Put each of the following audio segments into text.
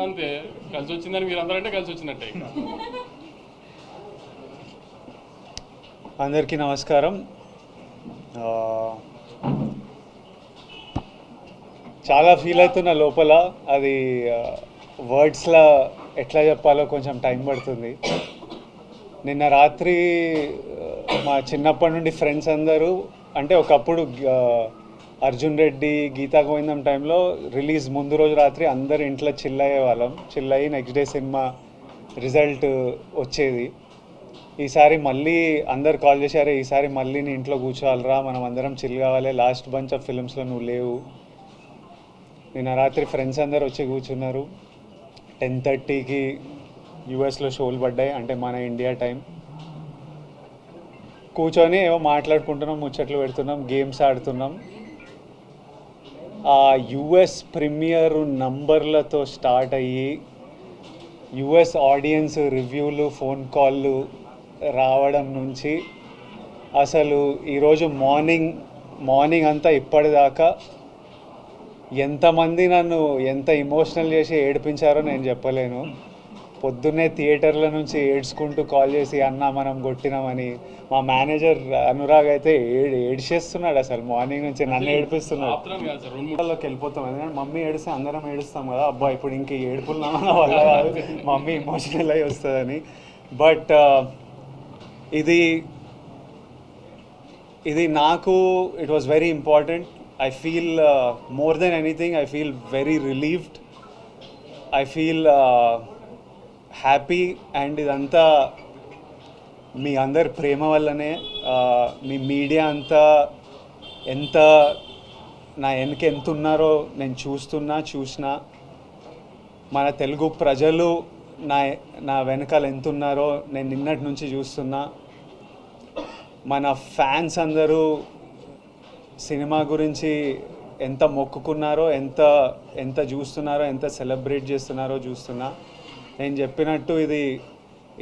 అంతే, కలిసి వచ్చిందని మీరు అందరంటే కలిసి వచ్చినట్టే. అందరికీ నమస్కారం. చాలా ఫీల్ అవుతున్నా లోపల, అది వర్డ్స్లో ఎట్లా చెప్పాలో కొంచెం టైం పడుతుంది. నిన్న రాత్రి మా చిన్నప్పటి నుండి ఫ్రెండ్స్ అందరూ, అంటే ఒకప్పుడు అర్జున్ రెడ్డి, గీతా గోవిందం టైంలో రిలీజ్ ముందు రోజు రాత్రి అందరు ఇంట్లో చిల్ అయ్యేవాళ్ళం. చిల్ అయ్యి నెక్స్ట్ డే సినిమా రిజల్ట్ వచ్చేది. ఈసారి మళ్ళీ అందరు కాల్ చేశారు, ఈసారి మళ్ళీ నీ ఇంట్లో కూర్చోవాలరా, మనం అందరం చిల్ కావాలి, లాస్ట్ బంచ్ ఆఫ్ ఫిల్మ్స్లో నువ్వు లేవు. నిన్న రాత్రి ఫ్రెండ్స్ అందరు వచ్చి కూర్చున్నారు. 10:30కి యూఎస్లో షోలు పడ్డాయి, అంటే మన ఇండియా టైం. కూర్చొని ఏమో మాట్లాడుకుంటున్నాం, ముచ్చట్లు పెడుతున్నాం, గేమ్స్ ఆడుతున్నాం. ఆ యుఎస్ ప్రీమియర్ నంబర్లతో స్టార్ట్ అయ్యి యుఎస్ ఆడియన్స్ రివ్యూలు, ఫోన్ కాళ్ళు రావడం నుంచి అసలు ఈరోజు మార్నింగ్ అంతా ఇప్పటిదాకా ఎంతమంది నన్ను ఎంత ఎమోషనల్ చేసి ఏడిపించారో నేను చెప్పలేను. పొద్దున్నే థియేటర్ల నుంచి ఏడ్చుకుంటూ కాల్ చేసి, అన్న మనం కొట్టినామని. మా మేనేజర్ అనురాగ్ అయితే ఏడ్చేస్తున్నాడు, అసలు మార్నింగ్ నుంచి నన్ను ఏడిపిస్తున్నాడు. వాళ్ళకి వెళ్ళిపోతాం, ఎందుకంటే మమ్మీ ఏడిస్తే అందరం ఏడుస్తాం కదా, అబ్బా ఇప్పుడు ఇంక ఏడుపులున్నామన్న వల్ల కాదు, మమ్మీ ఎమోషనల్ అయి వస్తుందని. బట్ ఇది నాకు it was very important. I feel more than anything, I feel very relieved. I feel happy, and ఇదంతా మీ అందరి ప్రేమ వల్లనే. మీ మీడియా అంతా ఎంత నా వెనక ఎంత ఉన్నారో నేను చూసినా. మన తెలుగు ప్రజలు నా వెనకాల ఎంత ఉన్నారో నేను నిన్నటి నుంచి చూస్తున్నా. మన ఫ్యాన్స్ అందరూ సినిమా గురించి ఎంత మొక్కుకున్నారో, ఎంత చూస్తున్నారో, ఎంత సెలబ్రేట్ చేస్తున్నారో చూస్తున్నా. నేను చెప్పినట్టు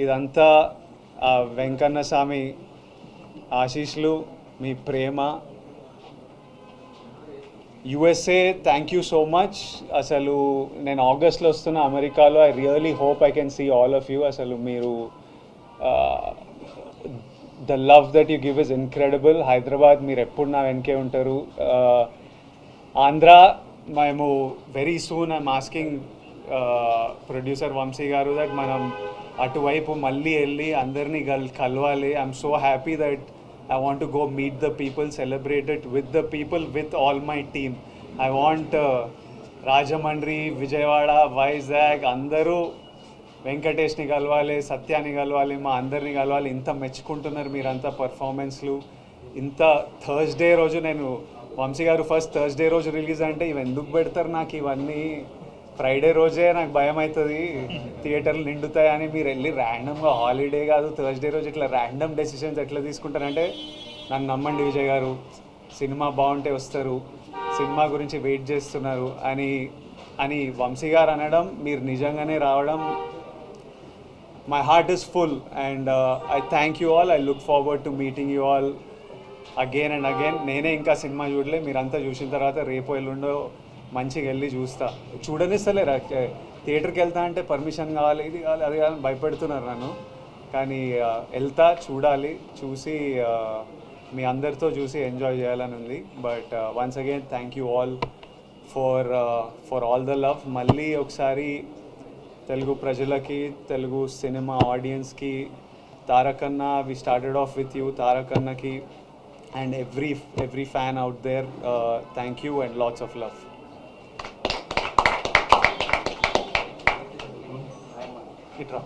ఇదంతా వెంకన్న స్వామి ఆశీస్సులు, మీ ప్రేమ. USA, thank you so much. అసలు నేను ఆగస్ట్లో వస్తున్నా అమెరికాలో. I really hope I can see all of you. అసలు మీరు the love that you give is incredible. Hyderabad, మీరు ఎప్పుడు నా వెనకే ఉంటారు. ఆంధ్ర, మేము very soon I'm asking producer Vamsi గారు దట్ మనం అటువైపు మళ్ళీ వెళ్ళి అందరినీ కలవాలి. I'm so happy that I want to go meet the people, celebrate it with the people, with all my team. I want Rajahmundry, Vijayawada, Vizag అందరూ వెంకటేష్ని కలవాలి, సత్యాన్ని కలవాలి, మా అందరినీ కలవాలి. ఇంత మెచ్చుకుంటున్నారు మీరంతా పర్ఫార్మెన్స్లు. ఇంత థర్స్డే రోజు, నేను వంశీ గారు ఫస్ట్ థర్స్డే రోజు రిలీజ్ అంటే ఇవి ఎందుకు పెడతారు నాకు ఇవన్నీ, ఫ్రైడే రోజే నాకు భయం అవుతుంది థియేటర్లు నిండుతాయని. మీరు వెళ్ళి ర్యాండమ్గా, హాలిడే కాదు థర్స్డే రోజు ఇట్లా ర్యాండమ్ డెసిషన్స్ ఎట్లా తీసుకుంటారంటే, నన్ను నమ్మండి విజయ్ గారు, సినిమా బాగుంటే వస్తారు, సినిమా గురించి వెయిట్ చేస్తున్నారు అని వంశీ గారు అనడం, మీరు నిజంగానే రావడం, my heart is full, and I thank you all. I look forward to meeting you all again and again. నేనే ఇంకా సినిమా చూడలే, మీరంతా చూసిన తర్వాత రేపు ఎల్లుండో మంచిగా వెళ్ళి చూడనిస్తలేరు. థియేటర్కి వెళ్తా అంటే పర్మిషన్ కావాలి, ఇది కావాలి, అది కావాలని భయపెడుతున్నారు నన్ను. కానీ వెళ్తా, చూసి మీ అందరితో చూసి ఎంజాయ్ చేయాలని ఉంది. But once again thank you all for all the love. మళ్ళీ ఒకసారి తెలుగు ప్రజలకి, తెలుగు సినిమా ఆడియన్స్కి, Tarakanna, we started off with you, తారకన్నకి and every fan out there, thank you and lots of love. ఇట్రా.